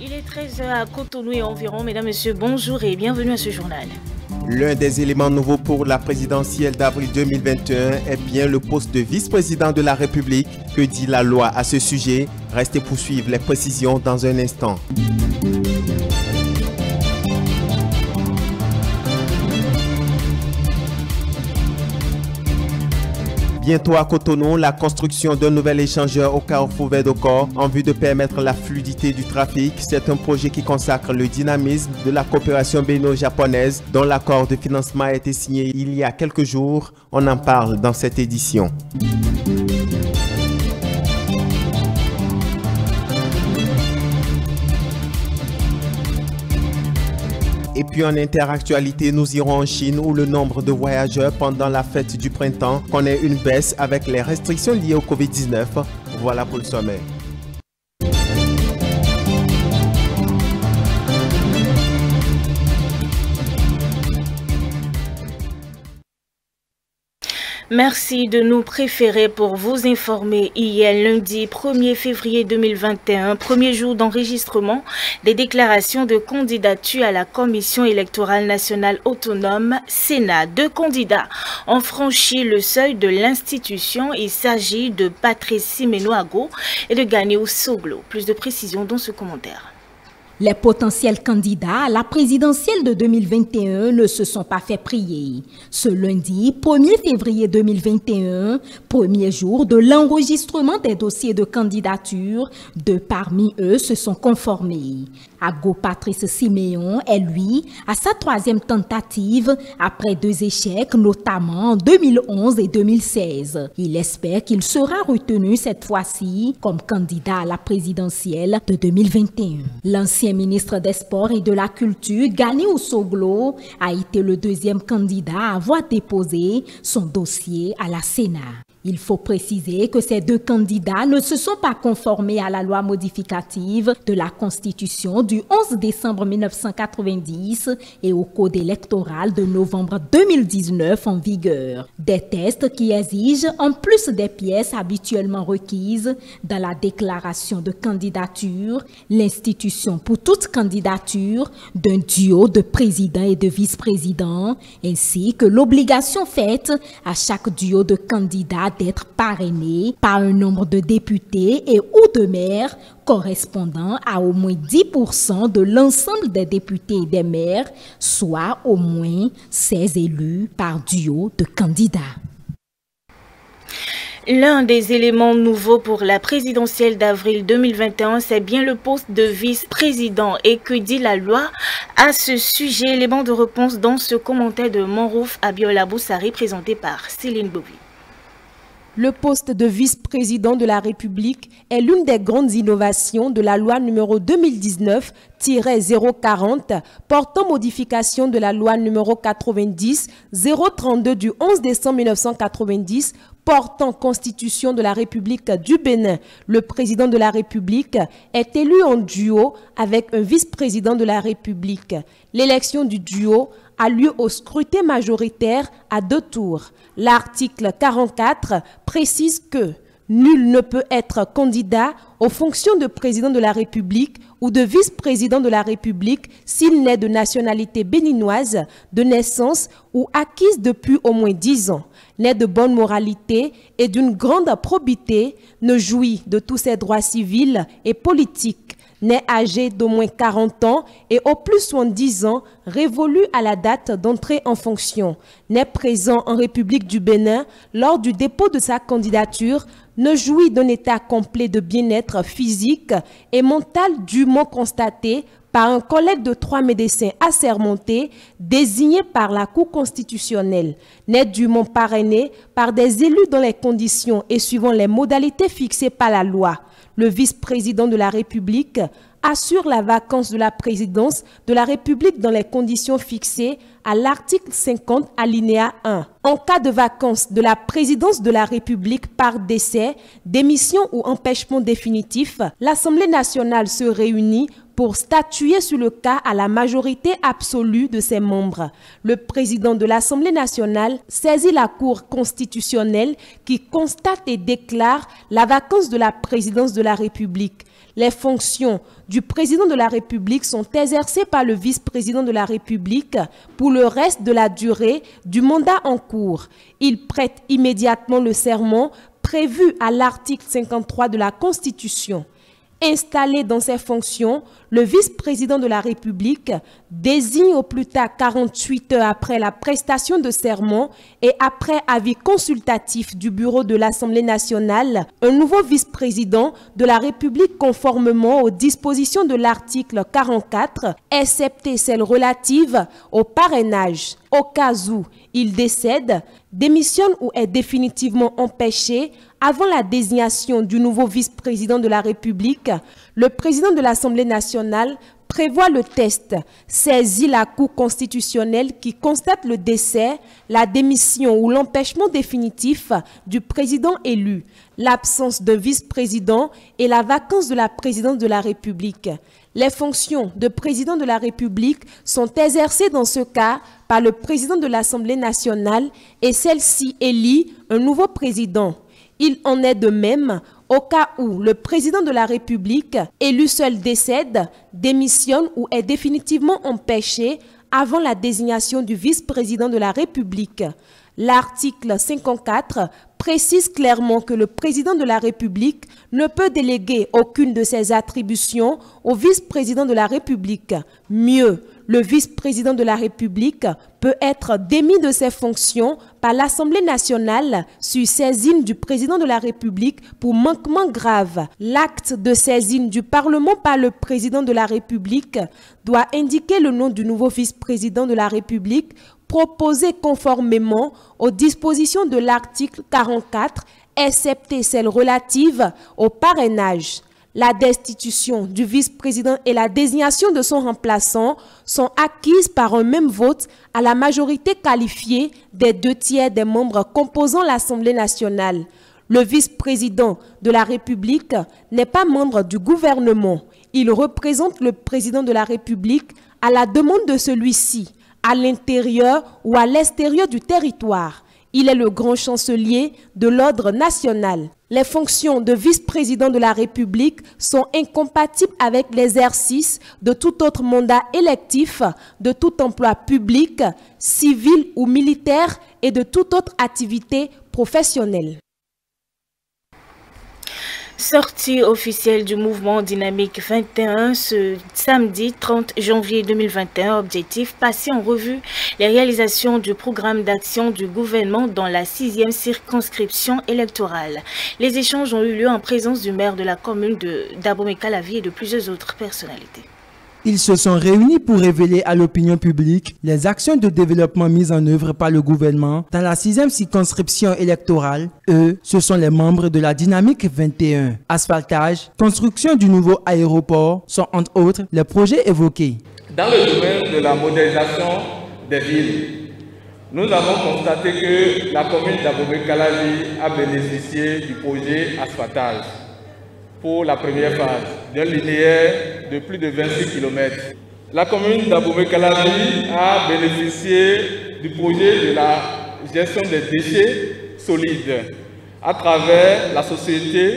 Il est 13h à Cotonou et environ. Mesdames, Messieurs, bonjour et bienvenue à ce journal. L'un des éléments nouveaux pour la présidentielle d'avril 2021 est bien le poste de vice-président de la République. Que dit la loi à ce sujet? Restez pour suivre les précisions dans un instant. Bientôt à Cotonou, la construction d'un nouvel échangeur au carrefour Verdocor en vue de permettre la fluidité du trafic. C'est un projet qui consacre le dynamisme de la coopération bénino-japonaise dont l'accord de financement a été signé il y a quelques jours. On en parle dans cette édition. Et puis en interactualité, nous irons en Chine où le nombre de voyageurs pendant la fête du printemps connaît une baisse avec les restrictions liées au Covid-19. Voilà pour le sommet. Merci de nous préférer pour vous informer. Hier, lundi 1er février 2021, premier jour d'enregistrement des déclarations de candidature à la Commission électorale nationale autonome Sénat. 2 candidats ont franchi le seuil de l'institution. Il s'agit de Patrice Simenoago et de Ganiou Soglo. Plus de précisions dans ce commentaire. Les potentiels candidats à la présidentielle de 2021 ne se sont pas fait prier. Ce lundi 1er février 2021, premier jour de l'enregistrement des dossiers de candidature, 2 parmi eux se sont conformés. Ago Patrice Siméon est lui à sa 3e tentative après 2 échecs, notamment en 2011 et 2016. Il espère qu'il sera retenu cette fois-ci comme candidat à la présidentielle de 2021. L'ancien ministre des Sports et de la Culture, Ganiou Soglo, a été le 2e candidat à avoir déposé son dossier à la Sénat. Il faut préciser que ces 2 candidats ne se sont pas conformés à la loi modificative de la Constitution du 11 décembre 1990 et au Code électoral de novembre 2019 en vigueur. Des tests qui exigent, en plus des pièces habituellement requises dans la déclaration de candidature, l'institution pour toute candidature d'un duo de président et de vice-président, ainsi que l'obligation faite à chaque duo de candidats d'être parrainé par un nombre de députés et ou de maires correspondant à au moins 10% de l'ensemble des députés et des maires, soit au moins 16 élus par duo de candidats. L'un des éléments nouveaux pour la présidentielle d'avril 2021, c'est bien le poste de vice-président. Et que dit la loi à ce sujet? Élément de réponse dans ce commentaire de Monrouf Abiola Boussari présenté par Céline Bovy. Le poste de vice-président de la République est l'une des grandes innovations de la loi numéro 2019-040 portant modification de la loi numéro 90-032 du 11 décembre 1990 portant constitution de la République du Bénin. Le président de la République est élu en duo avec un vice-président de la République. L'élection du duo a lieu au scrutin majoritaire à 2 tours. L'article 44 précise que nul ne peut être candidat aux fonctions de président de la République ou de vice-président de la République s'il n'est de nationalité béninoise, de naissance ou acquise depuis au moins 10 ans, n'est de bonne moralité et d'une grande probité, ne jouit de tous ses droits civils et politiques, n'est âgé d'au moins 40 ans et au plus 70 ans, révolu à la date d'entrée en fonction, n'est présent en République du Bénin lors du dépôt de sa candidature, ne jouit d'un état complet de bien-être physique et mental dûment constaté par un collègue de 3 médecins assermentés désignés par la Cour constitutionnelle, n'est dûment parrainé par des élus dans les conditions et suivant les modalités fixées par la loi. Le vice-président de la République assure la vacance de la présidence de la République dans les conditions fixées à l'article 50 alinéa 1. En cas de vacance de la présidence de la République par décès, démission ou empêchement définitif, l'Assemblée nationale se réunit pour statuer sur le cas à la majorité absolue de ses membres. Le président de l'Assemblée nationale saisit la Cour constitutionnelle qui constate et déclare la vacance de la présidence de la République. Les fonctions du président de la République sont exercées par le vice-président de la République pour le reste de la durée du mandat en cours. Il prête immédiatement le serment prévu à l'article 53 de la Constitution. Installé dans ses fonctions, le vice-président de la République désigne au plus tard 48 heures après la prestation de serment et après avis consultatif du bureau de l'Assemblée nationale un nouveau vice-président de la République conformément aux dispositions de l'article 44, excepté celles relatives au parrainage. Au cas où il décède, démissionne ou est définitivement empêché avant la désignation du nouveau vice-président de la République, le président de l'Assemblée nationale prévoit le test, saisit la Cour constitutionnelle qui constate le décès, la démission ou l'empêchement définitif du président élu, l'absence d'un vice-président et la vacance de la présidence de la République. Les fonctions de président de la République sont exercées dans ce cas par le président de l'Assemblée nationale et celle-ci élit un nouveau président. Il en est de même au cas où le président de la République, élu seul, décède, démissionne ou est définitivement empêché avant la désignation du vice-président de la République. L'article 54 précise clairement que le président de la République ne peut déléguer aucune de ses attributions au vice-président de la République. Mieux, le vice-président de la République peut être démis de ses fonctions par l'Assemblée nationale sur saisine du président de la République pour manquement grave. L'acte de saisine du Parlement par le président de la République doit indiquer le nom du nouveau vice-président de la République proposé conformément aux dispositions de l'article 44, excepté celles relatives au parrainage. La destitution du vice-président et la désignation de son remplaçant sont acquises par un même vote à la majorité qualifiée des 2/3 des membres composant l'Assemblée nationale. Le vice-président de la République n'est pas membre du gouvernement. Il représente le président de la République à la demande de celui-ci, à l'intérieur ou à l'extérieur du territoire. Il est le grand chancelier de l'ordre national. Les fonctions de vice-président de la République sont incompatibles avec l'exercice de tout autre mandat électif, de tout emploi public, civil ou militaire et de toute autre activité professionnelle. Sortie officielle du mouvement Dynamique 21 ce samedi 30 janvier 2021. Objectif, passer en revue les réalisations du programme d'action du gouvernement dans la 6e circonscription électorale. Les échanges ont eu lieu en présence du maire de la commune d'Abomey-Calavi et de plusieurs autres personnalités. Ils se sont réunis pour révéler à l'opinion publique les actions de développement mises en œuvre par le gouvernement dans la 6e circonscription électorale. Eux, ce sont les membres de la Dynamique 21. Asphaltage, construction du nouveau aéroport sont entre autres les projets évoqués. Dans le domaine de la modernisation des villes, nous avons constaté que la commune d'Abomey-Calavi a bénéficié du projet asphaltage pour la première phase d'un linéaire de plus de 26 km. La commune d'Abomey-Calavi a bénéficié du projet de la gestion des déchets solides à travers la société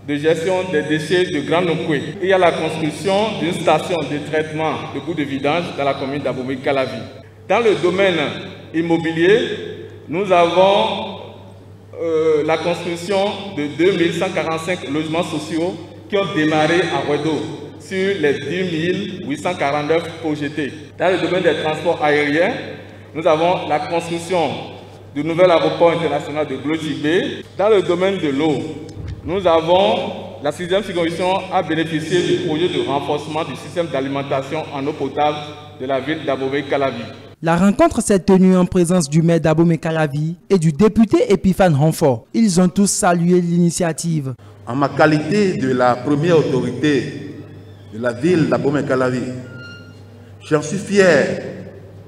de gestion des déchets de Grand Nokwe. Il y a la construction d'une station de traitement de boues de vidange dans la commune d'Abomey-Calavi. Dans le domaine immobilier, nous avons la construction de 2145 logements sociaux qui ont démarré à Ouedo sur les 10 849 projetés. Dans le domaine des transports aériens, nous avons la construction du nouvel aéroport international de Glodjibé. Dans le domaine de l'eau, nous avons la 6e circonscription a bénéficié du projet de renforcement du système d'alimentation en eau potable de la ville d'Abomey-Calavi. La rencontre s'est tenue en présence du maire d'Abomey-Calavi et du député Epiphane Renfort. Ils ont tous salué l'initiative. En ma qualité de la première autorité de la ville d'Abomey-Calavi, j'en suis fier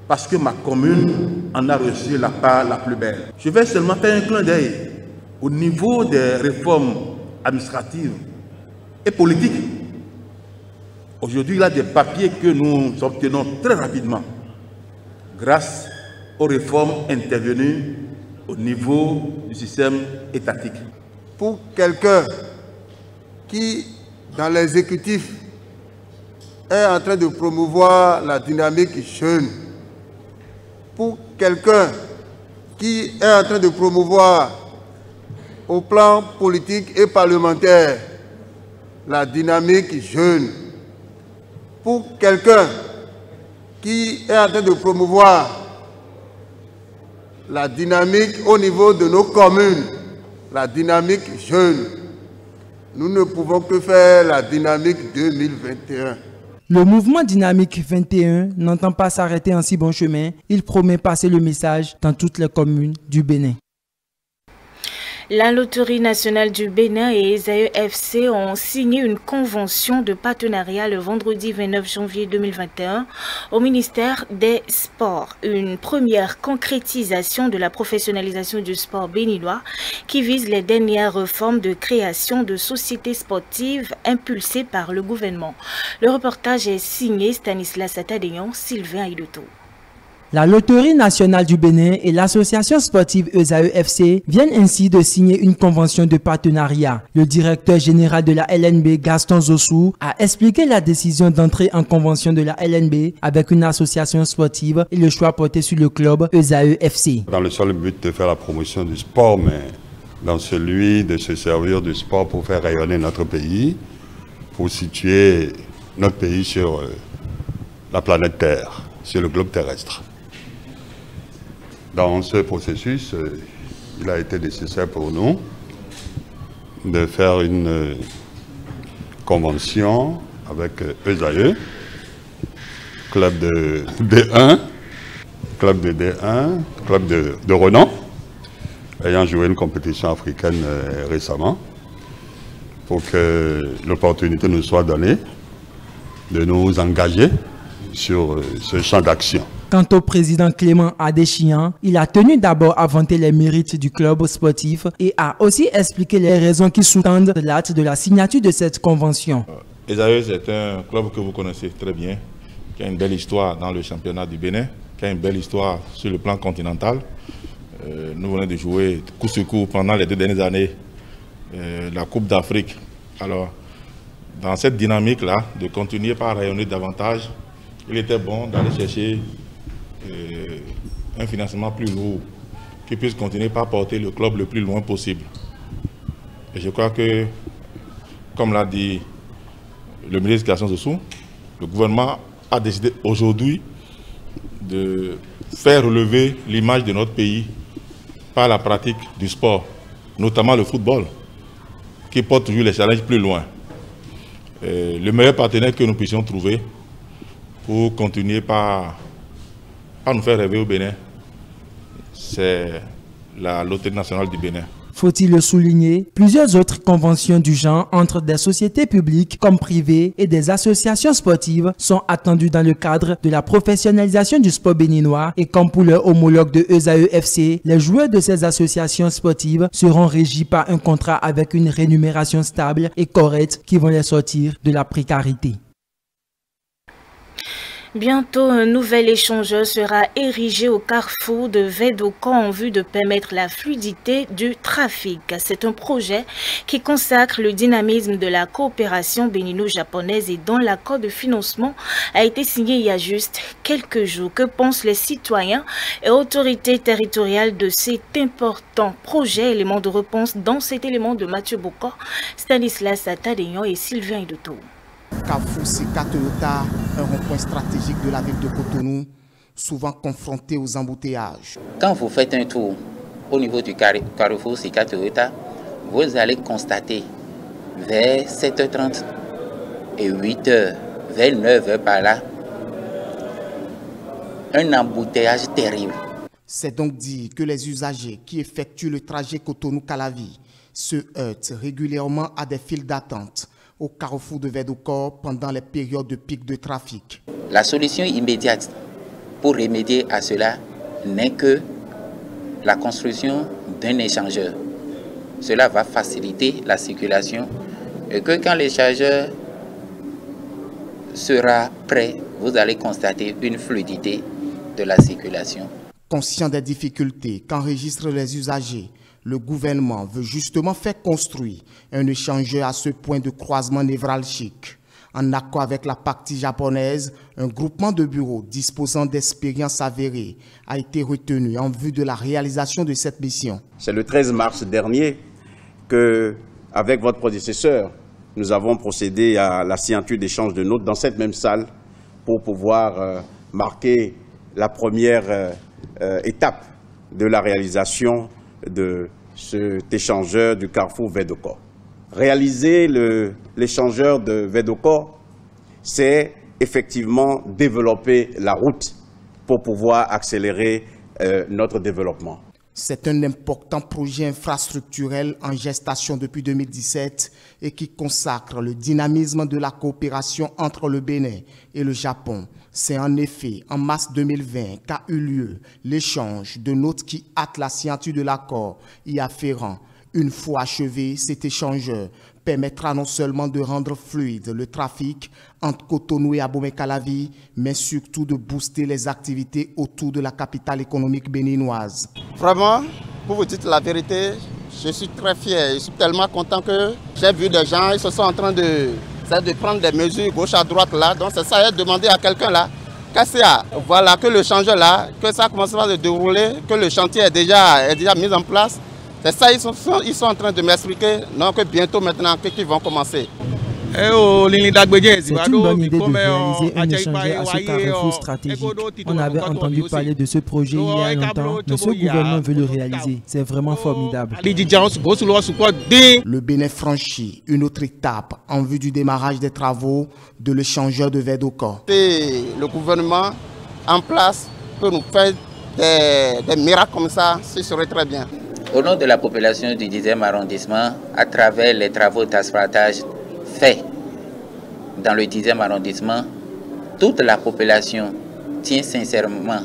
parce que ma commune en a reçu la part la plus belle. Je vais seulement faire un clin d'œil au niveau des réformes administratives et politiques Aujourd'hui, il y a des papiers que nous obtenons très rapidement grâce aux réformes intervenues au niveau du système étatique. Pour quelqu'un qui, dans l'exécutif, est en train de promouvoir la dynamique jeune, pour quelqu'un qui est en train de promouvoir au plan politique et parlementaire la dynamique jeune, pour quelqu'un qui est en train de promouvoir la dynamique au niveau de nos communes, la dynamique jeune, nous ne pouvons que faire la dynamique 2021. Le mouvement Dynamique 21 n'entend pas s'arrêter en si bon chemin. Il promet passer le message dans toutes les communes du Bénin. La Loterie nationale du Bénin et Esaü FC ont signé une convention de partenariat le vendredi 29 janvier 2021 au ministère des Sports. Une première concrétisation de la professionnalisation du sport béninois qui vise les dernières réformes de création de sociétés sportives impulsées par le gouvernement. Le reportage est signé Stanislas Atadeyon, Sylvain Aidoto. La Loterie nationale du Bénin et l'association sportive Esaü FC viennent ainsi de signer une convention de partenariat. Le directeur général de la LNB, Gaston Zossou, a expliqué la décision d'entrer en convention de la LNB avec une association sportive et le choix porté sur le club Esaü FC. Dans le seul but de faire la promotion du sport, mais dans celui de se servir du sport pour faire rayonner notre pays, pour situer notre pays sur la planète Terre, sur le globe terrestre. Dans ce processus, il a été nécessaire pour nous de faire une convention avec Esaü, club de D1, club de renom, ayant joué une compétition africaine récemment, pour que l'opportunité nous soit donnée de nous engager sur ce champ d'action. Quant au président Clément Adéchian, il a tenu d'abord à vanter les mérites du club sportif et a aussi expliqué les raisons qui sous-tendent l'acte de la signature de cette convention. Esaü, c'est un club que vous connaissez très bien, qui a une belle histoire dans le championnat du Bénin, qui a une belle histoire sur le plan continental. Nous venons de jouer coup sur coup pendant les 2 dernières années la Coupe d'Afrique. Alors, dans cette dynamique-là, de continuer par rayonner davantage, il était bon d'aller chercher un financement plus lourd qui puisse continuer par porter le club le plus loin possible. Et je crois que, comme l'a dit le ministre Gaston Zossou, le gouvernement a décidé aujourd'hui de faire relever l'image de notre pays par la pratique du sport, notamment le football, qui porte toujours les challenges plus loin. Le meilleur partenaire que nous puissions trouver pour continuer par nous faire rêver au Bénin, c'est la Loterie nationale du Bénin. Faut-il le souligner, plusieurs autres conventions du genre entre des sociétés publiques comme privées et des associations sportives sont attendues dans le cadre de la professionnalisation du sport béninois et comme pour leur homologue de Esaü FC, les joueurs de ces associations sportives seront régis par un contrat avec une rémunération stable et correcte qui vont les sortir de la précarité. Bientôt, un nouvel échangeur sera érigé au carrefour de Védocor en vue de permettre la fluidité du trafic. C'est un projet qui consacre le dynamisme de la coopération bénino-japonaise et dont l'accord de financement a été signé il y a juste quelques jours. Que pensent les citoyens et autorités territoriales de cet important projet? Élément de réponse dans cet élément de Mathieu Bokor, Stanislas Atadeyon et Sylvain Aidoto. Carrefour Sika Toyota, un rond-point stratégique de la ville de Cotonou, souvent confronté aux embouteillages. Quand vous faites un tour au niveau du Carrefour Sika Toyota, vous allez constater vers 7h30 et 8h, vers 9h par là, un embouteillage terrible. C'est donc dire que les usagers qui effectuent le trajet Cotonou-Calavi se heurtent régulièrement à des files d'attente au carrefour de Védocor pendant les périodes de pic de trafic. La solution immédiate pour remédier à cela n'est que la construction d'un échangeur. Cela va faciliter la circulation et que quand l'échangeur sera prêt, vous allez constater une fluidité de la circulation. Conscient des difficultés qu'enregistrent les usagers, le gouvernement veut justement faire construire un échangeur à ce point de croisement névralgique. En accord avec la partie japonaise, un groupement de bureaux disposant d'expériences avérées a été retenu en vue de la réalisation de cette mission. C'est le 13 mars dernier que, avec votre prédécesseur, nous avons procédé à la signature d'échanges de notes dans cette même salle pour pouvoir marquer la première étape de la réalisation de cet échangeur du carrefour Vedoko. Réaliser l'échangeur de Vedoko, c'est effectivement développer la route pour pouvoir accélérer notre développement. C'est un important projet infrastructurel en gestation depuis 2017 et qui consacre le dynamisme de la coopération entre le Bénin et le Japon. C'est en effet en mars 2020 qu'a eu lieu l'échange de notes qui hâte la signature de l'accord y afférent. Une fois achevé, cet échangeur permettra non seulement de rendre fluide le trafic entre Cotonou et Abomey-Calavi, mais surtout de booster les activités autour de la capitale économique béninoise. Vraiment, pour vous dire la vérité, je suis très fier. Je suis tellement content que j'ai vu des gens, ils se sont en train de prendre des mesures gauche à droite là. Donc c'est ça, j'ai demandé à quelqu'un là, voilà, que le changeur là, que ça commence à se dérouler, que le chantier est déjà mis en place. C'est ça, ils sont en train de m'expliquer, donc bientôt maintenant qu'ils vont commencer. C'est une bonne idée de réaliser un échangeur à ce carrefour stratégique. On avait entendu parler de ce projet il y a longtemps, mais ce gouvernement veut le réaliser. C'est vraiment formidable. Le Bénin franchit une autre étape en vue du démarrage des travaux de l'échangeur de Vedoko. Le gouvernement en place peut nous faire des miracles comme ça, ce serait très bien. Au nom de la population du 10e arrondissement, à travers les travaux d'asphaltage faits dans le 10e arrondissement, toute la population tient sincèrement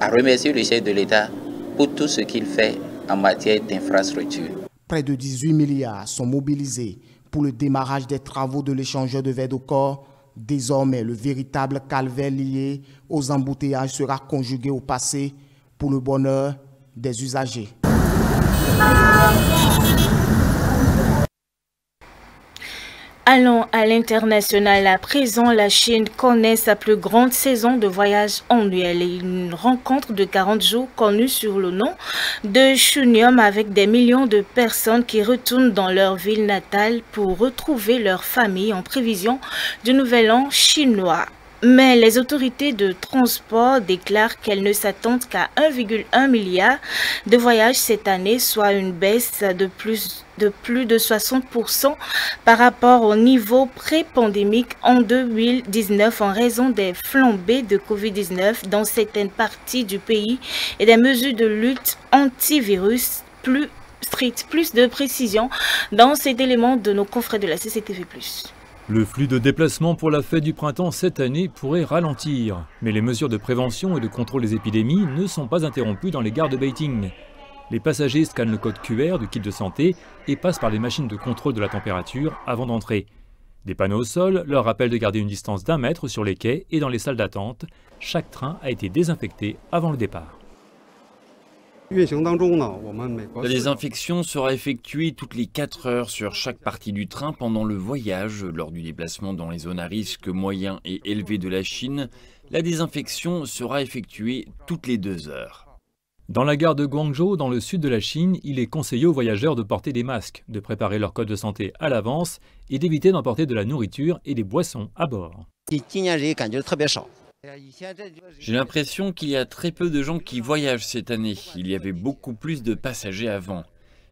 à remercier le chef de l'État pour tout ce qu'il fait en matière d'infrastructure. Près de 18 milliards sont mobilisés pour le démarrage des travaux de l'échangeur de Vedoko. Désormais, le véritable calvaire lié aux embouteillages sera conjugué au passé pour le bonheur des usagers. Allons à l'international. À présent, la Chine connaît sa plus grande saison de voyage annuelle et une rencontre de 40 jours connue sur le nom de Chunium avec des millions de personnes qui retournent dans leur ville natale pour retrouver leur famille en prévision du nouvel an chinois. Mais les autorités de transport déclarent qu'elles ne s'attendent qu'à 1,1 milliard de voyages cette année, soit une baisse de plus de 60% par rapport au niveau pré-pandémique en 2019 en raison des flambées de Covid-19 dans certaines parties du pays et des mesures de lutte antivirus plus strictes. Plus de précision dans cet élément de nos confrères de la CCTV+. Le flux de déplacement pour la fête du printemps cette année pourrait ralentir, mais les mesures de prévention et de contrôle des épidémies ne sont pas interrompues dans les gares de Beijing. Les passagers scannent le code QR du kit de santé et passent par les machines de contrôle de la température avant d'entrer. Des panneaux au sol leur rappellent de garder une distance d'1 mètre sur les quais et dans les salles d'attente. Chaque train a été désinfecté avant le départ. La désinfection sera effectuée toutes les 4 heures sur chaque partie du train pendant le voyage. Lors du déplacement dans les zones à risque moyen et élevé de la Chine, la désinfection sera effectuée toutes les 2 heures. Dans la gare de Guangzhou, dans le sud de la Chine, il est conseillé aux voyageurs de porter des masques, de préparer leur code de santé à l'avance et d'éviter d'emporter de la nourriture et des boissons à bord. J'ai l'impression qu'il y a très peu de gens qui voyagent cette année. Il y avait beaucoup plus de passagers avant.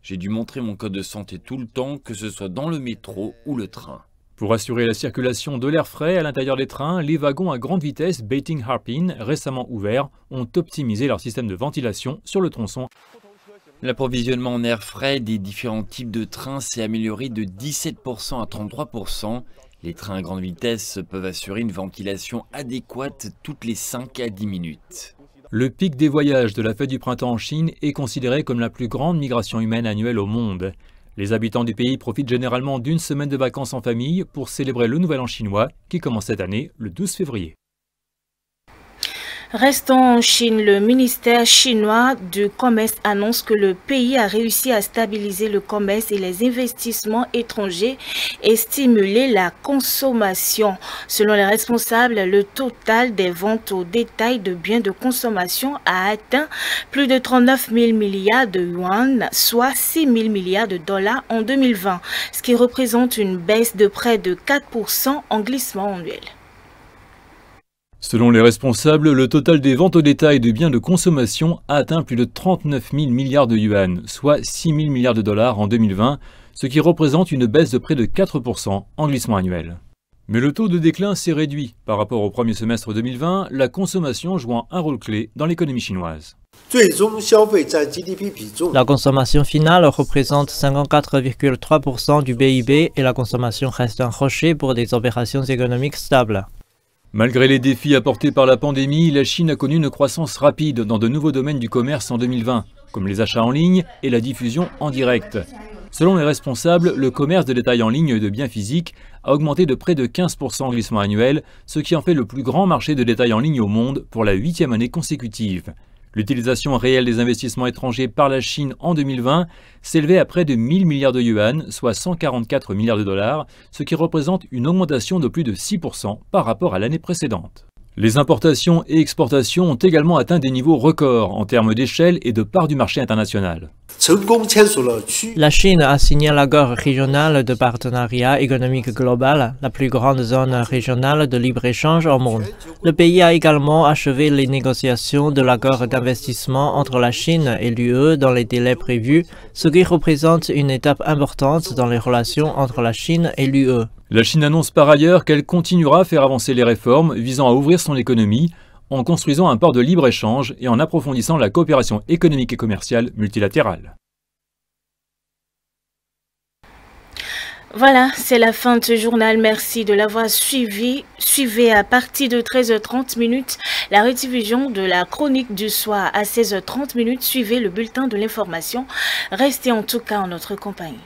J'ai dû montrer mon code de santé tout le temps, que ce soit dans le métro ou le train. Pour assurer la circulation de l'air frais à l'intérieur des trains, les wagons à grande vitesse Beijing Harpin, récemment ouverts, ont optimisé leur système de ventilation sur le tronçon. L'approvisionnement en air frais des différents types de trains s'est amélioré de 17% à 33%. Les trains à grande vitesse peuvent assurer une ventilation adéquate toutes les 5 à 10 minutes. Le pic des voyages de la fête du printemps en Chine est considéré comme la plus grande migration humaine annuelle au monde. Les habitants du pays profitent généralement d'une semaine de vacances en famille pour célébrer le Nouvel An chinois qui commence cette année le 12 février. Restons en Chine, le ministère chinois du commerce annonce que le pays a réussi à stabiliser le commerce et les investissements étrangers et stimuler la consommation. Selon les responsables, le total des ventes au détail de biens de consommation a atteint plus de 39 000 milliards de yuan, soit 6 000 milliards de dollars en 2020, ce qui représente une baisse de près de 4% en glissement annuel. Selon les responsables, le total des ventes au détail de biens de consommation a atteint plus de 39 000 milliards de yuan, soit 6 000 milliards de dollars en 2020, ce qui représente une baisse de près de 4% en glissement annuel. Mais le taux de déclin s'est réduit. Par rapport au premier semestre 2020, la consommation jouant un rôle clé dans l'économie chinoise. La consommation finale représente 54,3% du PIB et la consommation reste un rocher pour des opérations économiques stables. Malgré les défis apportés par la pandémie, la Chine a connu une croissance rapide dans de nouveaux domaines du commerce en 2020, comme les achats en ligne et la diffusion en direct. Selon les responsables, le commerce de détail en ligne de biens physiques a augmenté de près de 15% en glissement annuel, ce qui en fait le plus grand marché de détail en ligne au monde pour la 8e année consécutive. L'utilisation réelle des investissements étrangers par la Chine en 2020 s'élevait à près de 1 000 milliards de yuan, soit 144 milliards de dollars, ce qui représente une augmentation de plus de 6% par rapport à l'année précédente. Les importations et exportations ont également atteint des niveaux records en termes d'échelle et de part du marché international. La Chine a signé l'accord régional de partenariat économique global, la plus grande zone régionale de libre-échange au monde. Le pays a également achevé les négociations de l'accord d'investissement entre la Chine et l'UE dans les délais prévus, ce qui représente une étape importante dans les relations entre la Chine et l'UE. La Chine annonce par ailleurs qu'elle continuera à faire avancer les réformes visant à ouvrir son économie en construisant un port de libre-échange et en approfondissant la coopération économique et commerciale multilatérale. Voilà, c'est la fin de ce journal. Merci de l'avoir suivi. Suivez à partir de 13h30 la rediffusion de la chronique du soir à 16h30. Suivez le bulletin de l'information. Restez en tout cas en notre compagnie.